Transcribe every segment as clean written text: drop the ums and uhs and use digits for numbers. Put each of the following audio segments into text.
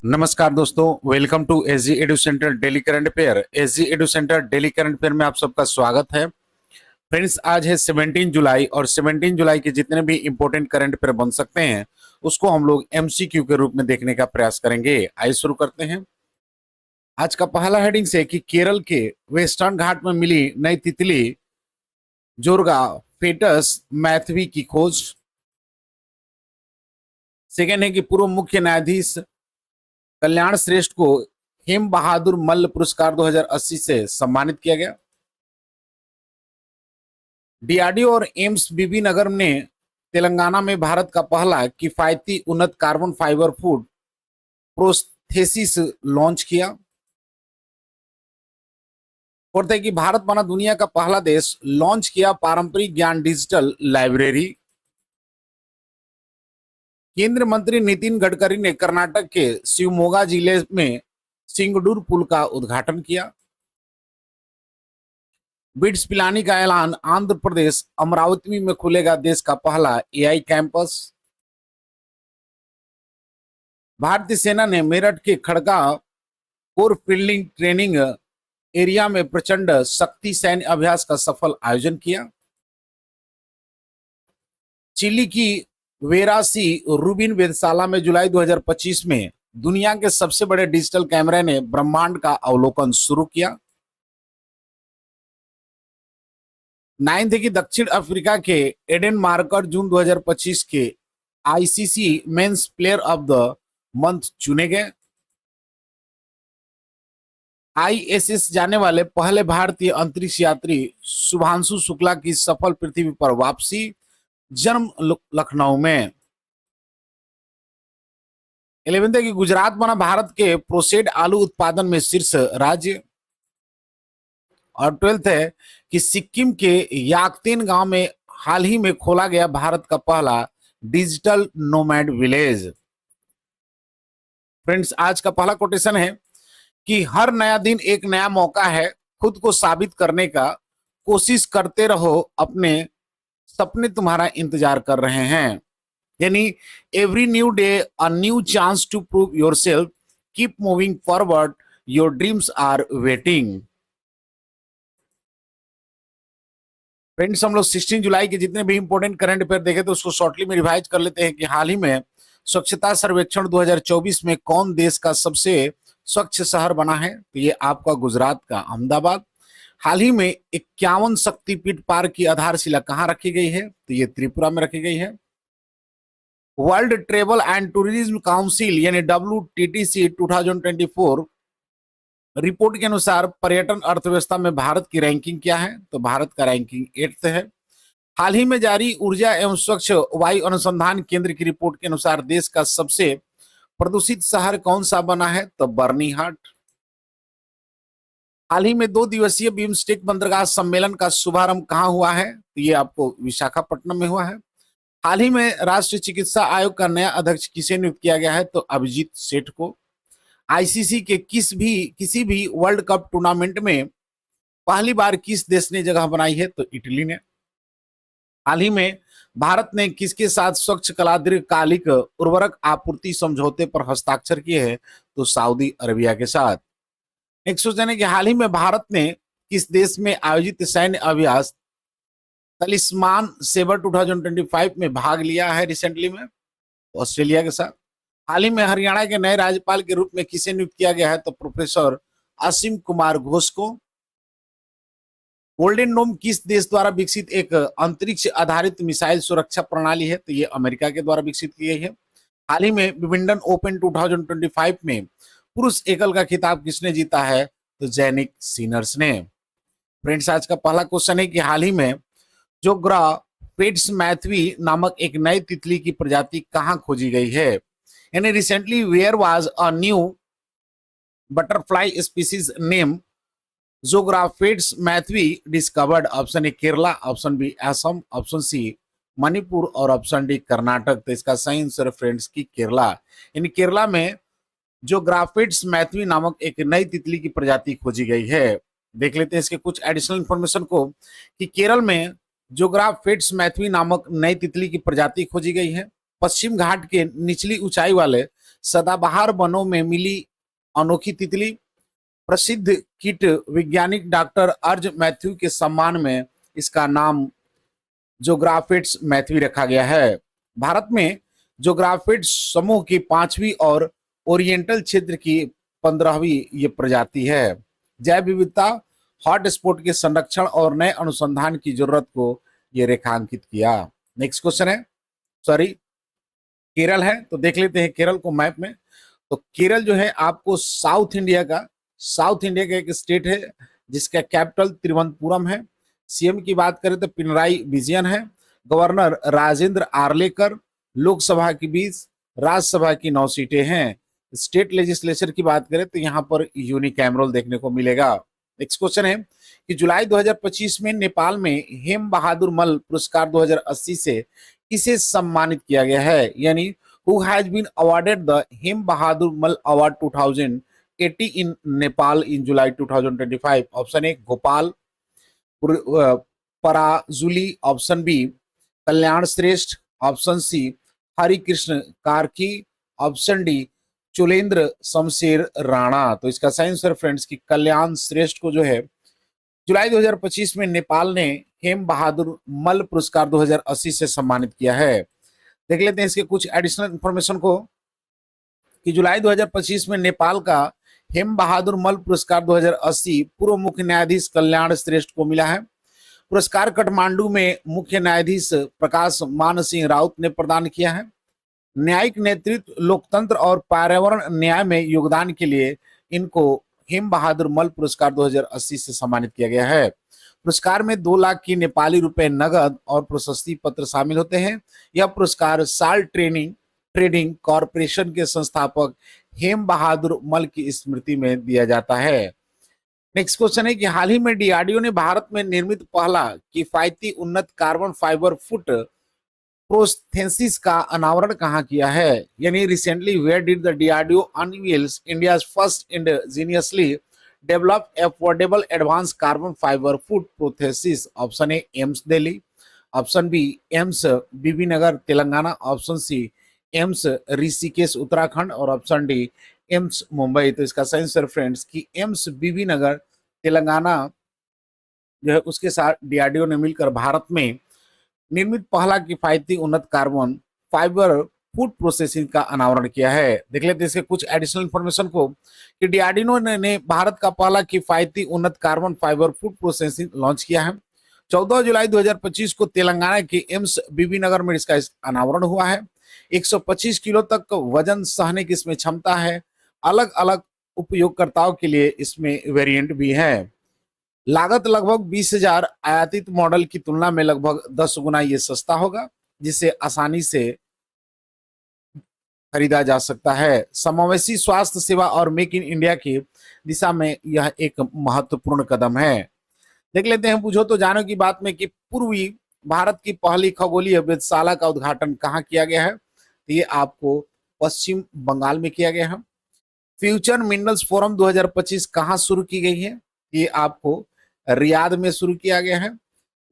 नमस्कार दोस्तों, welcome to SG Edu Centre daily current affair. SG Edu Centre daily current affair में आप सबका स्वागत है। फ्रेंड्स, आज है 17 जुलाई और 17 जुलाई के जितने भी इंपॉर्टेंट करंट अफेयर बन सकते हैं उसको हम लोग एमसीक्यू के रूप में देखने का प्रयास करेंगे। आइए शुरू करते हैं। आज का पहला हेडिंग से कि केरल के वेस्टर्न घाट में मिली नई तितली जोरगा फेटस मैथवी की खोज। सेकेंड है कि पूर्व मुख्य न्यायाधीश कल्याण श्रेष्ठ को हेम बहादुर मल्ल पुरस्कार 2080 से सम्मानित किया गया। डीआरडीओ और एम्स बीबी नगर ने तेलंगाना में भारत का पहला किफायती उन्नत carbon fibre food prosthesis launch किया। फोर्थ है कि भारत बना दुनिया का पहला देश, लॉन्च किया पारंपरिक ज्ञान डिजिटल लाइब्रेरी। केंद्रीय मंत्री नितिन गडकरी ने कर्नाटक के शिवमोगा जिले में सिंगडूर पुल का उद्घाटन किया। बिट्स पिलानी का ऐलान, आंध्र प्रदेश अमरावती में खुलेगा देश का पहला एआई कैंपस। भारतीय सेना ने मेरठ के Khadga core fielding training area में प्रचंड शक्ति सैन्य अभ्यास का सफल आयोजन किया। चिली की वेरासी रूबिन वेधशाला में जुलाई 2025 में दुनिया के सबसे बड़े डिजिटल कैमरे ने ब्रह्मांड का अवलोकन शुरू किया। 9 है कि दक्षिण अफ्रीका के एडन मार्कर जून 2025 के ICC men's player of the month चुने गए। आईएसएस जाने वाले पहले भारतीय अंतरिक्ष यात्री शुभांशु शुक्ला की सफल पृथ्वी पर वापसी, जन्म लखनऊ में। 11 है कि गुजरात बना भारत के प्रोसेस्ड आलू उत्पादन में शीर्ष राज्य। और 12 है कि सिक्किम के याकतेन गांव में हाल ही में खोला गया भारत का पहला डिजिटल नोमैड विलेज। फ्रेंड्स, आज का पहला कोटेशन है कि हर नया दिन एक नया मौका है, खुद को साबित करने का, कोशिश करते रहो, अपने सपने तुम्हारा इंतजार कर रहे हैं। यानी every new day a new chance to prove yourself, keep moving forward, your dreams are waiting. Friends, हम लोग 16 जुलाई के जितने भी इंपॉर्टेंट करंट अफेयर देखे तो उसको शॉर्टली में रिवाइज कर लेते हैं कि हाल ही में स्वच्छता सर्वेक्षण 2024 में कौन देश का सबसे स्वच्छ शहर बना है, तो ये आपका गुजरात का अहमदाबाद। हाल ही में 51 शक्तिपीठ पार्क की आधारशिला कहां रखी गई है, तो ये त्रिपुरा में रखी गई है। World travel and tourism council यानी WTTC 2024 रिपोर्ट के अनुसार पर्यटन अर्थव्यवस्था में भारत की रैंकिंग क्या है, तो भारत का रैंकिंग 8th है। हाल ही में जारी ऊर्जा एवं स्वच्छ वायु अनुसंधान केंद्र की रिपोर्ट के अनुसार देश का सबसे प्रदूषित शहर कौन सा बना है, तो बर्नीहाट। हाल ही में 2 दिवसीय बिम्स्टेक बंदरगाह सम्मेलन का शुभारंभ कहां हुआ है, तो ये आपको विशाखापट्टनम में हुआ है। हाल ही में राष्ट्रीय चिकित्सा आयोग का नया अध्यक्ष किसे नियुक्त किया गया है, तो अभिजीत सेठ को। आईसीसी के किसी भी वर्ल्ड कप टूर्नामेंट में पहली बार किस देश ने जगह बनाई है, तो इटली ने। हाल ही में भारत ने किसके साथ स्वच्छ कला दीर्घकालिक उर्वरक आपूर्ति समझौते पर हस्ताक्षर किए हैं, तो सऊदी अरबिया के साथ। नेक्स्ट क्वेश्चन है कि हाल ही में भारत ने किस देश में आयोजित सैन्य अभ्यास तलिस्मान सेबर 2025 में भाग लिया है रिसेंटली में, ऑस्ट्रेलिया के साथ। हाल ही में हरियाणा के नए राज्यपाल के रूप में किसे नियुक्त किया गया है, तो प्रोफेसर असीम कुमार घोष को। गोल्डन डोम किस देश द्वारा विकसित एक अंतरिक्ष आधारित मिसाइल सुरक्षा प्रणाली है, तो ये अमेरिका के द्वारा विकसित की गई है। हाल ही में विंबलडन ओपन 2025 में पुरुष एकल का खिताब किसने जीता है, तो जैनिक सिनर्स ने। फ्रेंड्स, आज का पहला क्वेश्चन है कि हाल ही में जोग्रा फेट्स मैथवी नामक एक नई तितली की प्रजाति कहां खोजी गई है, यानी recently where was a new butterfly species name Zographetus mathewi discovered. Option A Kerala, option B Assam, option C Manipur और ऑप्शन डी कर्नाटक। तो इसका सही आंसर फ्रेंड्स की केरला, यानी केरला में जोग्राफेट्स मैथवी नामक एक नई तितली की प्रजाति खोजी गई है। देख लेते हैं इसके कुछ एडिशनल इंफॉर्मेशन को कि केरल में जोग्राफेट्स मैथवी नामक नई तितली की प्रजाति खोजी गई है। पश्चिम घाट के निचली ऊंचाई वाले सदाबहार वनों में मिली अनोखी तितली। प्रसिद्ध कीट वैज्ञानिक डॉक्टर अर्ज मैथ्यू के सम्मान में इसका नाम जोग्राफिड्स मैथ्यू रखा गया है। भारत में जोग्राफिड्स समूह की 5वीं और ओरिएंटल क्षेत्र की 15वीं ये प्रजाति है। जैव विविधता हॉटस्पॉट के संरक्षण और नए अनुसंधान की जरूरत को ये रेखांकित किया। नेक्स्ट क्वेश्चन है, सॉरी केरल है, तो देख लेते हैं केरल को मैप में। तो केरल जो है आपको साउथ इंडिया का एक स्टेट है जिसका कैपिटल तिरुवनंतपुरम है। सीएम की बात करें तो पिनराई विजयन है। गवर्नर राजेंद्र आर्लेकर। लोकसभा की 20, राज्यसभा की 9 सीटें हैं। स्टेट लेजिस्लेचर की बात करें तो यहाँ पर यूनिकैमरल देखने को मिलेगा। नेक्स्ट क्वेश्चन है कि जुलाई 2025 में नेपाल में हेम बहादुर मल पुरस्कार 2080 से किसे सम्मानित किया गया है, यानी who has been awarded the Hem Bahadur Malla award 2080 in Nepal in July 2025। Option A Gopal Parajuli, option B Kalyan Shrestha, option C Harikrishna Karki, option D Chulendra Shamsher Rana. तो इसका सही आंसर फ्रेंड्स की कल्याण श्रेष्ठ को जो है जुलाई 2025 में नेपाल ने हेम बहादुर मल पुरस्कार 2080 से सम्मानित किया है। देख लेते हैं इसके कुछ एडिशनल इंफॉर्मेशन को कि जुलाई 2025 में नेपाल का हेम बहादुर मल पुरस्कार 2080 पूर्व मुख्य न्यायाधीश कल्याण श्रेष्ठ को मिला है। पुरस्कार काठमांडू में मुख्य न्यायाधीश प्रकाश मान सिंह राउत ने प्रदान किया है। न्यायिक नेतृत्व, लोकतंत्र और पर्यावरण न्याय में योगदान के लिए इनको हेम बहादुर मल पुरस्कार 2080 से सम्मानित किया गया है। पुरस्कार में 2 लाख की नेपाली रुपए नगद और प्रशस्ति पत्र शामिल होते हैं। यह पुरस्कार साल ट्रेडिंग कॉरपोरेशन के संस्थापक हेम बहादुर मल की स्मृति में दिया जाता है। नेक्स्ट क्वेश्चन है कि हाल ही में डीआरडीओ ने भारत में निर्मित पहला किफायती उन्नत कार्बन फाइबर फुट प्रोस्थेसिस का अनावरण कहाँ किया है, यानी recently where did the DRDO unveils India's first indigenously develop affordable advance carbon fibre foot prosthesis. Option A AIIMS Delhi, option B AIIMS Bibinagar Telangana, option C AIIMS Rishikesh Uttarakhand और ऑप्शन डी एम्स मुंबई। तो इसका सही आंसर फ्रेंड्स की AIIMS Bibinagar Telangana जो है उसके साथ DRDO ने मिलकर भारत में निर्मित पहला किफायती उन्नत कार्बन फाइबर फूड प्रोसेसिंग का अनावरण किया है। देख लेते हैं इसके कुछ एडिशनल इंफॉर्मेशन को कि डीआरडीओ ने भारत का पहला किफायती उन्नत carbon fibre food processing launch किया है। 14 जुलाई 2025 को तेलंगाना के एम्स बीबी नगर में इसका अनावरण हुआ है। 125 किलो तक वजन सहने की इसमें क्षमता है। अलग अलग उपयोगकर्ताओं के लिए इसमें वेरिएंट भी है। लागत लगभग 20,000 आयातित मॉडल की तुलना में लगभग 10 गुना ये सस्ता होगा, जिसे आसानी से खरीदा जा सकता है। समावेशी स्वास्थ्य सेवा और मेक इन इंडिया की दिशा में यह एक महत्वपूर्ण कदम है। देख लेते हैं पूछो तो जानो की बात में कि पूर्वी भारत की पहली खगोलीय वेधशाला का उद्घाटन कहाँ किया गया है, तो ये आपको पश्चिम बंगाल में किया गया है। फ्यूचर मिनरल्स फोरम 2025 कहाँ शुरू की गई है, ये आपको रियाद में शुरू किया गया है।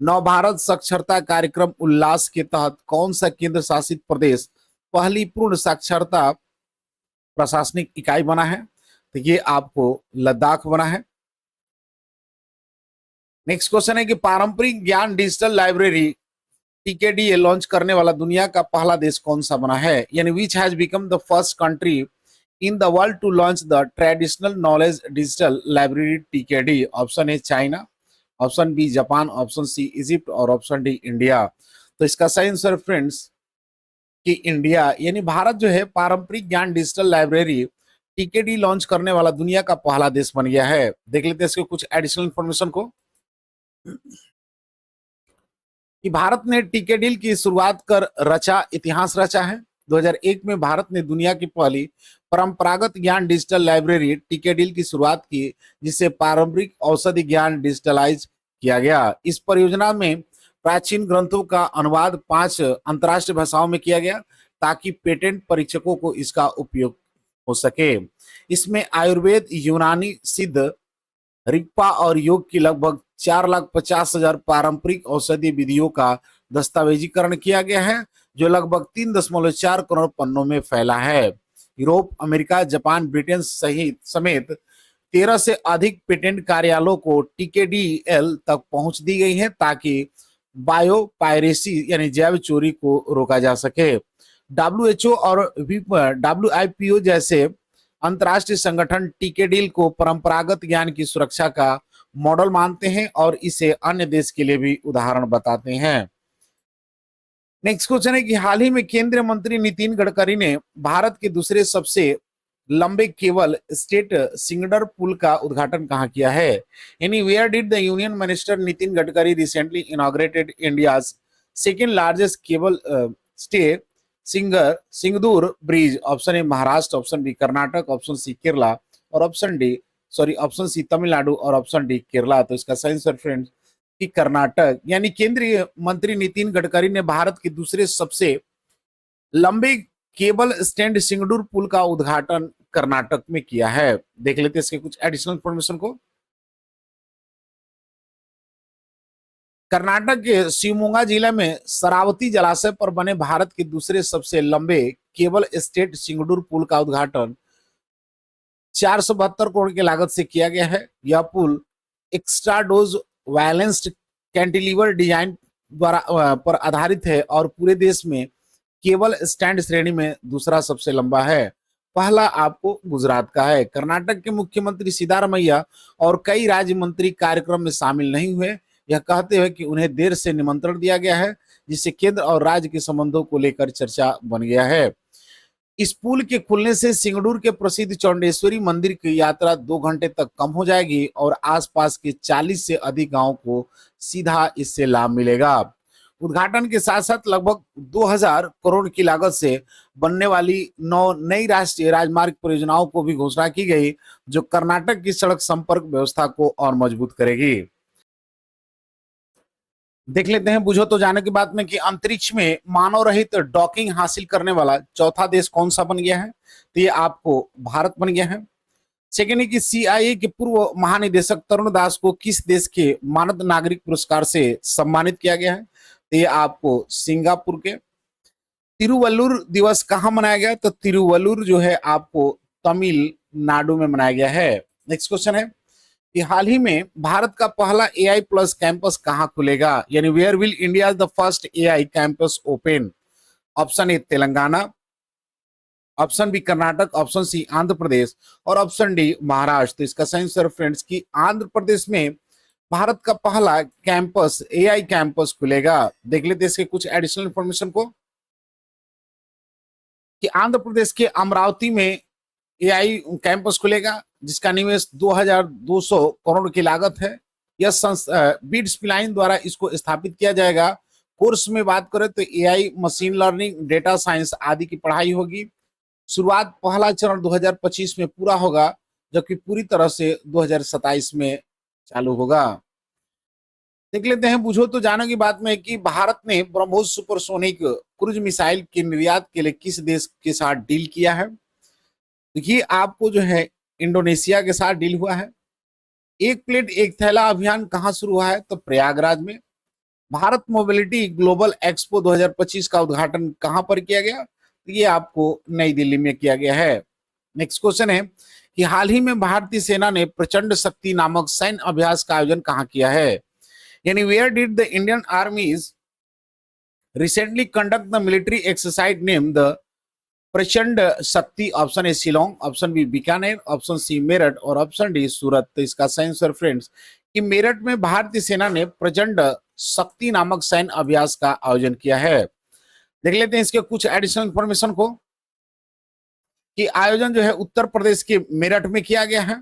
नवभारत साक्षरता कार्यक्रम उल्लास के तहत कौन सा केंद्र शासित प्रदेश पहली पूर्ण साक्षरता प्रशासनिक इकाई बना है, तो ये आपको लद्दाख बना है। नेक्स्ट क्वेश्चन है कि पारंपरिक ज्ञान डिजिटल लाइब्रेरी टीकेडीए लॉन्च करने वाला दुनिया का पहला देश कौन सा बना है, यानी which has become the first country in the world to launch the traditional knowledge digital library TKD। Option A China, option B Japan, option C Egypt और ऑप्शन डी इंडिया। तो इसका सही आंसर फ्रेंड्स कि India, यानी भारत जो है पारंपरिक ज्ञान डिजिटल लाइब्रेरी टीकेडी लॉन्च करने वाला दुनिया का पहला देश बन गया है। देख लेते हैं इसके कुछ एडिशनल इंफॉर्मेशन को कि भारत ने टीकेडी की शुरुआत कर इतिहास रचा है। 2001 में भारत ने दुनिया की पहली परंपरागत ज्ञान डिजिटल लाइब्रेरी टीकेडी की शुरुआत की, जिसे पारंपरिक औषधि ज्ञान डिजिटलाइज किया गया। इस परियोजना में प्राचीन ग्रंथों का अनुवाद 5 अंतर्राष्ट्रीय भाषाओं में किया गया ताकि पेटेंट परीक्षकों को इसका उपयोग हो सके। इसमें आयुर्वेद, यूनानी, सिद्ध, रिक्पा और योग की लगभग 4,50,000 पारंपरिक औषधि विधियों का दस्तावेजीकरण किया गया है, जो लगभग 3.4 करोड़ पन्नों में फैला है। यूरोप, अमेरिका, जापान, ब्रिटेन सहित समेत 13 से अधिक पेटेंट कार्यालयों को टीकेडीएल तक पहुंच दी गई है ताकि बायो पायरेसी यानी जैव चोरी को रोका जा सके। डब्ल्यूएचओ और डब्ल्यूआईपीओ जैसे अंतर्राष्ट्रीय संगठन टीकेडीएल को परंपरागत ज्ञान की सुरक्षा का मॉडल मानते हैं और इसे अन्य देश के लिए भी उदाहरण बताते हैं। नेक्स्ट क्वेश्चन है कि हाल ही में केंद्रीय मंत्री नितिन गडकरी ने भारत के दूसरे सबसे लंबे केबल स्टेट सिंगडर पुल का उद्घाटन कहां किया है? यानी where did the union minister Nitin Gadkari recently inaugurated India's second largest cable stay Sigandur bridge? Option A Maharashtra, option B Karnataka, option C Kerala और ऑप्शन सी तमिलनाडु और ऑप्शन डी केरला। तो इसका सही आंसर फ्रेंड्स कि कर्नाटक। यानी केंद्रीय मंत्री नितिन गडकरी ने भारत के दूसरे सबसे लंबे केबल स्टैंड सिंगडूर पुल का उद्घाटन कर्नाटक में किया है। देख लेते हैं इसके कुछ एडिशनल इंफॉर्मेशन को। कर्नाटक के शिवमोगा जिले में शरावती जलाशय पर बने भारत के दूसरे सबसे लंबे केबल स्टेट सिंगडूर पुल का उद्घाटन 472 करोड़ की लागत से किया गया है। यह पुल extradosed balanced cantilever design पर आधारित है और पूरे देश में केबल स्टैंड श्रेणी में दूसरा सबसे लंबा है। पहला आपको गुजरात का है। कर्नाटक के मुख्यमंत्री सिद्धारमैया और कई राज्य मंत्री कार्यक्रम में शामिल नहीं हुए, यह कहते हुए कि उन्हें देर से निमंत्रण दिया गया है, जिससे केंद्र और राज्य के संबंधों को लेकर चर्चा बन गया है। इस पुल के खुलने से सिंगडूर के प्रसिद्ध चौंडेश्वरी मंदिर की यात्रा 2 घंटे तक कम हो जाएगी और आसपास के 40 से अधिक गांवों को सीधा इससे लाभ मिलेगा। उद्घाटन के साथ साथ लगभग 2000 करोड़ की लागत से बनने वाली 9 नई राष्ट्रीय राजमार्ग परियोजनाओं को भी घोषणा की गई, जो कर्नाटक की सड़क संपर्क व्यवस्था को और मजबूत करेगी। देख लेते हैं बुझो तो जाने की बात में कि अंतरिक्ष में मानव रहित डॉकिंग हासिल करने वाला चौथा देश कौन सा बन गया है? तो ये आपको भारत बन गया है। सेकेंड है कि सीआईए के पूर्व महानिदेशक तरुण दास को किस देश के मानद नागरिक पुरस्कार से सम्मानित किया गया है? तो ये आपको सिंगापुर के। तिरुवल्लुर दिवस कहाँ मनाया गया? तो तिरुवल्लुर जो है आपको तमिलनाडु में मनाया गया है। नेक्स्ट क्वेश्चन है कि हाल ही में भारत का पहला एआई प्लस कैंपस कहां खुलेगा? यानी where will India the first AI campus open? Option A Telangana, option B Karnataka, option C Andhra Pradesh और ऑप्शन डी महाराष्ट्र। तो इसका सही आंसर फ्रेंड्स की आंध्र प्रदेश में भारत का पहला कैंपस एआई कैंपस खुलेगा। देख लेते इसके कुछ एडिशनल इंफॉर्मेशन को कि आंध्र प्रदेश के अमरावती में एआई कैंपस खुलेगा, जिसका निवेश 2200 करोड़ की लागत है। यह बीट्स पिलाइन द्वारा इसको स्थापित किया जाएगा। कोर्स में बात करें तो AI, machine learning, data science आदि की पढ़ाई होगी। शुरुआत पहला चरण 2025 में पूरा होगा, जबकि पूरी तरह से 2027 में चालू होगा। देख लेते हैं बुझो तो जानो की बात में कि भारत ने ब्रह्मोस सुपरसोनिक क्रूज मिसाइल के निर्यात के लिए किस देश के साथ डील किया है? देखिए आपको जो है इंडोनेशिया के साथ डील हुआ है। एक प्लेट एक थैला अभियान कहां शुरू हुआ है? तो प्रयागराज में। भारत मोबिलिटी ग्लोबल एक्सपो 2025 का उद्घाटन कहां पर किया गया? तो ये आपको नई दिल्ली में किया गया है। नेक्स्ट क्वेश्चन है कि हाल ही में भारतीय सेना ने प्रचंड शक्ति नामक सैन्य अभ्यास का आयोजन कहां किया है? यानी where did the Indian armies recently conduct the military exercise name the Prachand Shakti? Option A Shillong, option B Bikaner, option C Meerut और ऑप्शन डी सूरत। तो इसका सही आंसर फ्रेंड्स कि मेरठ में भारतीय सेना ने प्रचंड शक्ति नामक सैन्य अभ्यास का आयोजन किया है। देख लेते हैं इसके कुछ एडिशनल इंफॉर्मेशन को कि आयोजन जो है उत्तर प्रदेश के मेरठ में किया गया है।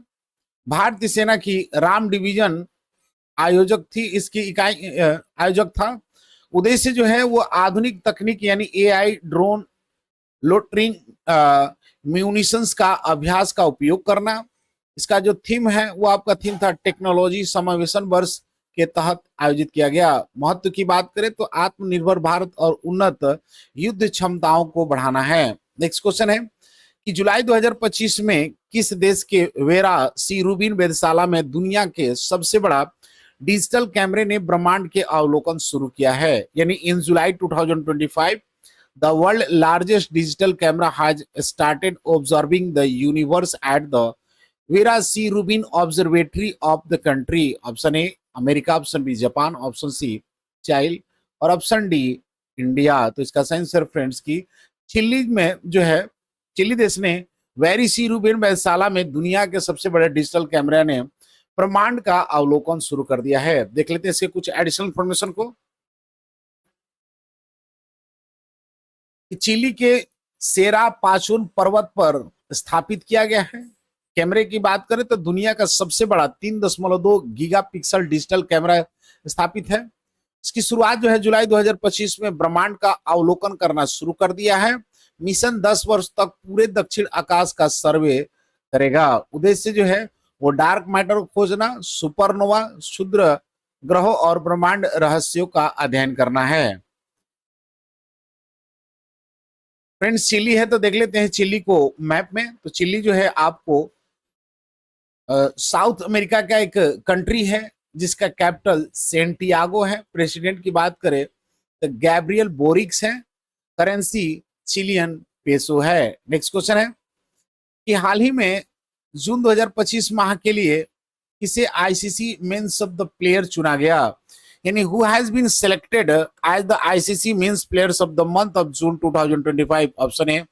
भारतीय सेना की राम डिवीजन आयोजक थी, इसकी इकाई आयोजक था। उद्देश्य जो है वो आधुनिक तकनीक यानी एआई, ड्रोन, लोटरिंग म्यूनिशंस का अभ्यास का उपयोग करना। इसका जो थीम है वो आपका थीम था टेक्नोलॉजी समावेशन वर्ष के तहत आयोजित किया गया। महत्व की बात करें तो आत्मनिर्भर भारत और उन्नत युद्ध क्षमताओं को बढ़ाना है। नेक्स्ट क्वेश्चन है कि जुलाई 2025 में किस देश के वेरा सी रूबिन वेधशाला में दुनिया के सबसे बड़ा डिजिटल कैमरे ने ब्रह्मांड के अवलोकन शुरू किया है? यानी इन July 2025 The world largest digital camera has started observing the universe at the Vera C. Rubin Observatory of the country. Option A America, option B Japan, option C child और ऑप्शन डी इंडिया। तो इसका सही answer friends की chilli में जो है, chilli देश ने वेरी सी रूबिन वेधशाला में दुनिया के सबसे बड़े डिजिटल कैमरा ने ब्रह्मांड का अवलोकन शुरू कर दिया है। देख लेते हैं इसके कुछ एडिशनल इंफॉर्मेशन को। चिली के सेरा पाचुन पर्वत पर स्थापित किया गया है। कैमरे की बात करें तो दुनिया का सबसे बड़ा 3.2 गीगापिक्सल डिजिटल कैमरा स्थापित है। इसकी शुरुआत जो है जुलाई 2025 में ब्रह्मांड का अवलोकन करना शुरू कर दिया है। मिशन 10 वर्ष तक पूरे दक्षिण आकाश का सर्वे करेगा। उद्देश्य जो है वो डार्क मैटर को खोजना, सुपरनोवा, क्षुद्र ग्रहों और ब्रह्मांड रहस्यों का अध्ययन करना है। फ्रेंड्स चिली है तो देख लेते हैं चिली को मैप में। तो चिली जो है आपको साउथ अमेरिका का एक कंट्री है जिसका कैपिटल सेंटियागो है। प्रेसिडेंट की बात करें तो गैब्रियल बोरिक्स है। करेंसी चिलियन पेसो है। नेक्स्ट क्वेश्चन है कि हाल ही में जून 2025 माह के लिए किसे ICC men's of the player चुना गया, यानी who has been selected as the ICC men's players of the month of June 2025। Option A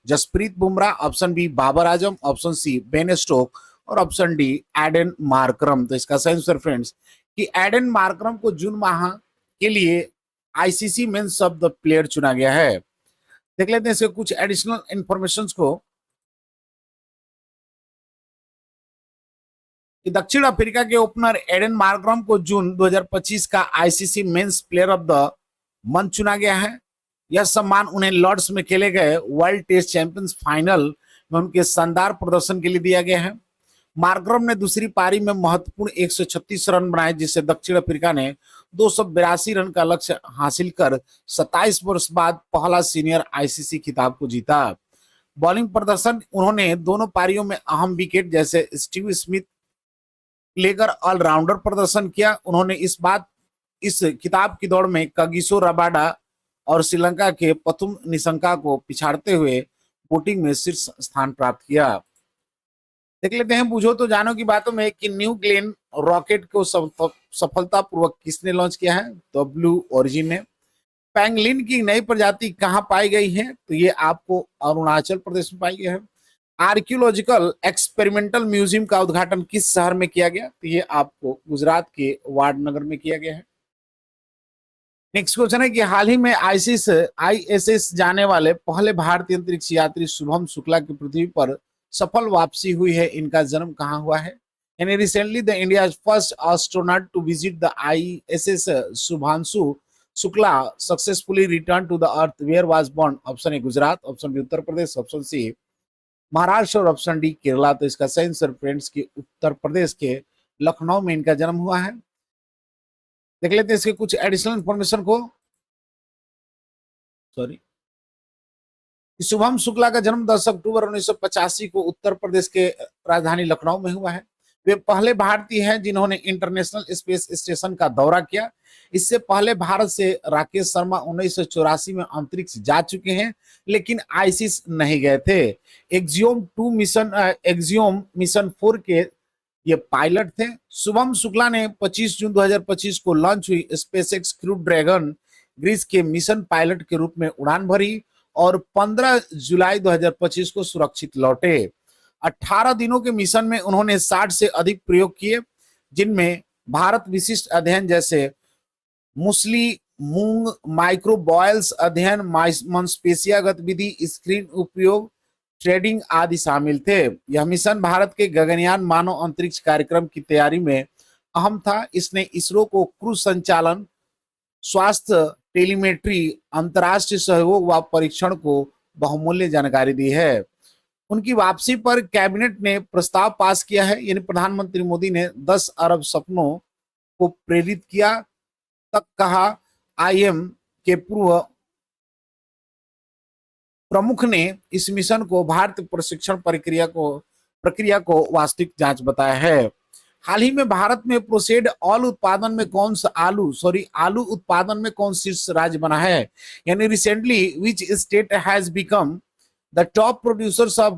Jasprit Bumrah, option B Babar Azam, option C Ben Stoke और ऑप्शन डी एडन मार्करम। तो इसका सही answer friends कि Aiden Markram को जून माह के लिए ICC men's of the player चुना गया है। देख लेते हैं इसके कुछ एडिशनल इंफॉर्मेशन को। दक्षिण अफ्रीका के ओपनर एडन मार्करम को जून 2025 का ICC men's player of the month चुना गया है। यह सम्मान उन्हें लॉर्ड्स में खेले गए वर्ल्ड टेस्ट चैंपियंस फाइनल में उनके शानदार प्रदर्शन के लिए दिया गया है। मार्करम ने दूसरी पारी में महत्वपूर्ण 136 रन बनाए, जिससे दक्षिण अफ्रीका ने 282 रन का लक्ष्य हासिल कर 27 वर्ष बाद पहला सीनियर आईसीसी खिताब को जीता। बॉलिंग प्रदर्शन उन्होंने दोनों पारियों में अहम विकेट जैसे स्टीव स्मिथ लेकर ऑलराउंडर प्रदर्शन किया। उन्होंने इस खिताब की दौड़ में कगिसो रबाडा और श्रीलंका के पथुम निशंका को पिछाड़ते हुए वोटिंग में शीर्ष स्थान प्राप्त किया। देख लेते हैं बुझो तो जानो की बातों में कि न्यू ग्लेन रॉकेट को सफलतापूर्वक किसने लॉन्च किया है, तो ब्लू ओरिजिन ने। पैंगलिन की नई प्रजाति कहाँ पाई गई है, तो ये आपको अरुणाचल प्रदेश में पाई गई है। आर्कियोलॉजिकल एक्सपेरिमेंटल म्यूजियम का उद्घाटन किस शहर में किया गया, तो ये आपको गुजरात के वाडनगर में किया गया है। नेक्स्ट क्वेश्चन है कि हाल ही में आईएसएस जाने वाले पहले भारतीय अंतरिक्ष यात्री शुभम शुक्ला की पृथ्वी पर सफल वापसी हुई है। इनका जन्म कहाँ हुआ है, यानी recently the India first astronaut to visit the ISS Shubhanshu Shukla successfully return to the earth where was born. Option A Gujarat, option B Uttar Pradesh, option C Maharashtra और ऑप्शन डी केरला। तो इसका सही आंसर फ्रेंड्स की उत्तर प्रदेश के लखनऊ में इनका जन्म हुआ है। देख लेते हैं इसके कुछ एडिशनल इंफॉर्मेशन को। शुभम शुक्ला का जन्म 10 अक्टूबर 1985 को उत्तर प्रदेश के राजधानी लखनऊ में हुआ है। वे पहले भारतीय हैं जिन्होंने इंटरनेशनल स्पेस स्टेशन का दौरा किया। इससे पहले भारत से राकेश शर्मा 1984 में अंतरिक्ष जा चुके हैं, लेकिन आईसीस नहीं गए थे। एक्सियोम मिशन 4 के ये पायलट थे। शुभम शुक्ला ने 25 जून 2025 को लॉन्च हुई स्पेसएक्स क्रू ड्रैगन ग्रीस के मिशन पायलट के रूप में उड़ान भरी और 15 जुलाई 2025 को सुरक्षित लौटे। 18 दिनों के मिशन में उन्होंने 60 से अधिक प्रयोग किए, जिनमें भारत विशिष्ट अध्ययन जैसे मूसली, मूंग, माइक्रोबॉयल्स अध्ययन, मांसपेशिया गतिविधि, स्क्रीन उपयोग, ट्रेडिंग आदि शामिल थे। यह मिशन भारत के गगनयान मानव अंतरिक्ष कार्यक्रम की तैयारी में अहम था। इसने इसरो को क्रूज संचालन, स्वास्थ्य, टेलीमेट्री, अंतर्राष्ट्रीय सहयोग व परीक्षण को बहुमूल्य जानकारी दी है। उनकी वापसी पर कैबिनेट ने प्रस्ताव पास किया है, यानी प्रधानमंत्री मोदी ने 10 अरब सपनों को प्रेरित किया तक कहा। आईएम के पूर्व प्रमुख ने इस मिशन को भारतीय प्रशिक्षण प्रक्रिया को वास्तविक जांच बताया है। हाल ही में भारत में प्रोसेस्ड ऑल उत्पादन में कौन सा आलू उत्पादन में कौन शीर्ष राज्य बना है? यानी recently which state has become the top producers of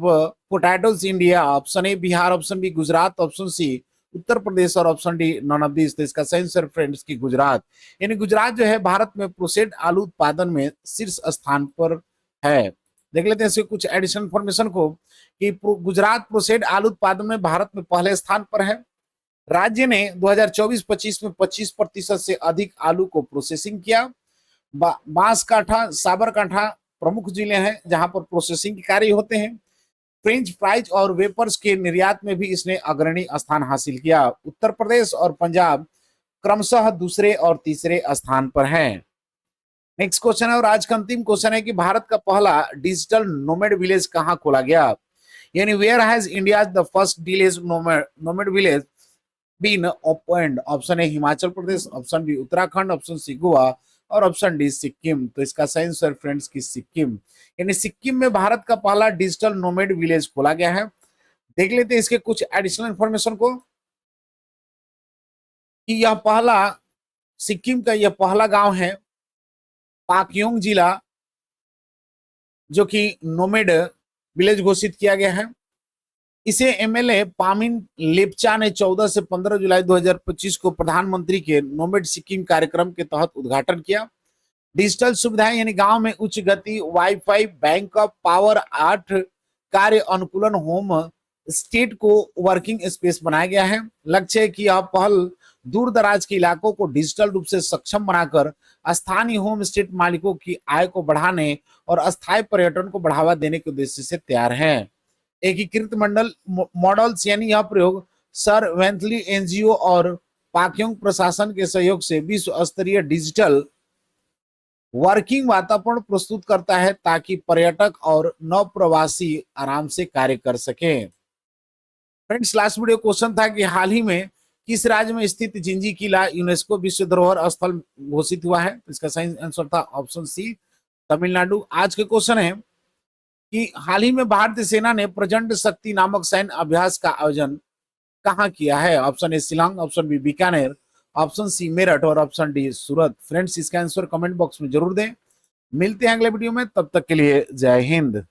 potatoes India? Option A Bihar, option B Gujarat, option C Uttar Pradesh और option D none of this. तो इसका सही आंसर फ्रेंड्स की गुजरात, यानी गुजरात जो है भारत में प्रोसेस्ड आलू उत्पादन में शीर्ष स्थान पर है। देख लेते हैं इसके कुछ एडिशनल इन्फॉर्मेशन को कि गुजरात प्रोसेस्ड आलू उत्पादन में भारत में पहले स्थान पर है। राज्य ने 2024-25 में 25% से अधिक आलू को प्रोसेसिंग किया। बांसकाठा, साबरकांठा प्रमुख जिले हैं जहां पर प्रोसेसिंग के कार्य होते हैं। फ्रेंच फ्राइज और वेपर्स के निर्यात में भी इसने अग्रणी स्थान हासिल किया। उत्तर प्रदेश और पंजाब क्रमशः दूसरे और तीसरे स्थान पर हैं। नेक्स्ट क्वेश्चन है और आज का अंतिम क्वेश्चन है कि भारत का पहला डिजिटल नोमैड विलेज कहां खोला गया? यानी where has India the first nomad village been opened? Option A Himachal Pradesh, option B Uttarakhand, option C Goa और ऑप्शन डी सिक्किम। तो इसका सही आंसर फ्रेंड्स की सिक्किम, यानी सिक्किम में भारत का पहला डिजिटल नोमैड विलेज खोला गया है। देख लेते हैं इसके कुछ एडिशनल इंफॉर्मेशन को कि यह पहला सिक्किम का यह पहला गांव है पाक्योंग जिला जो कि नोमैड विलेज घोषित किया गया है। इसे एमएलए पामिन लेप्चा ने 14 से 15 जुलाई 2025 को प्रधानमंत्री के नोमैड सिक्किम कार्यक्रम के तहत उद्घाटन किया। डिजिटल सुविधाएं यानी गांव में उच्च गति वाईफाई, बैकअप पावर, 8 कार्य अनुकूलन होम स्टेट को वर्किंग स्पेस बनाया गया है। लक्ष्य है कि यह पहल दूर दराज के इलाकों को डिजिटल रूप से सक्षम बनाकर स्थानीय होम स्टेट मालिकों की आय को बढ़ाने और अस्थायी पर्यटन को बढ़ावा देने के उद्देश्य से तैयार है। एकीकृत मंडल मॉडल्स यानी यह प्रयोग सर वेंथली एनजीओ और पाक्योंग प्रशासन के सहयोग से विश्व स्तरीय डिजिटल वर्किंग वातावरण प्रस्तुत करता है ताकि पर्यटक और नव प्रवासी आराम से कार्य कर सके। फ्रेंड्स, लास्ट वीडियो क्वेश्चन था कि हाल ही में किस राज्य में स्थित जिंजी किला यूनेस्को विश्व धरोहर स्थल घोषित हुआ है? इसका सही आंसर था ऑप्शन सी तमिलनाडु। आज के क्वेश्चन है कि हाल ही में भारतीय सेना ने प्रचंड शक्ति नामक सैन्य अभ्यास का आयोजन कहां किया है? Option A Shillong, option B Bikaner, option C Meerut और ऑप्शन डी सूरत। फ्रेंड्स, इसका आंसर कमेंट बॉक्स में जरूर दें। मिलते हैं अगले वीडियो में, तब तक के लिए जय हिंद।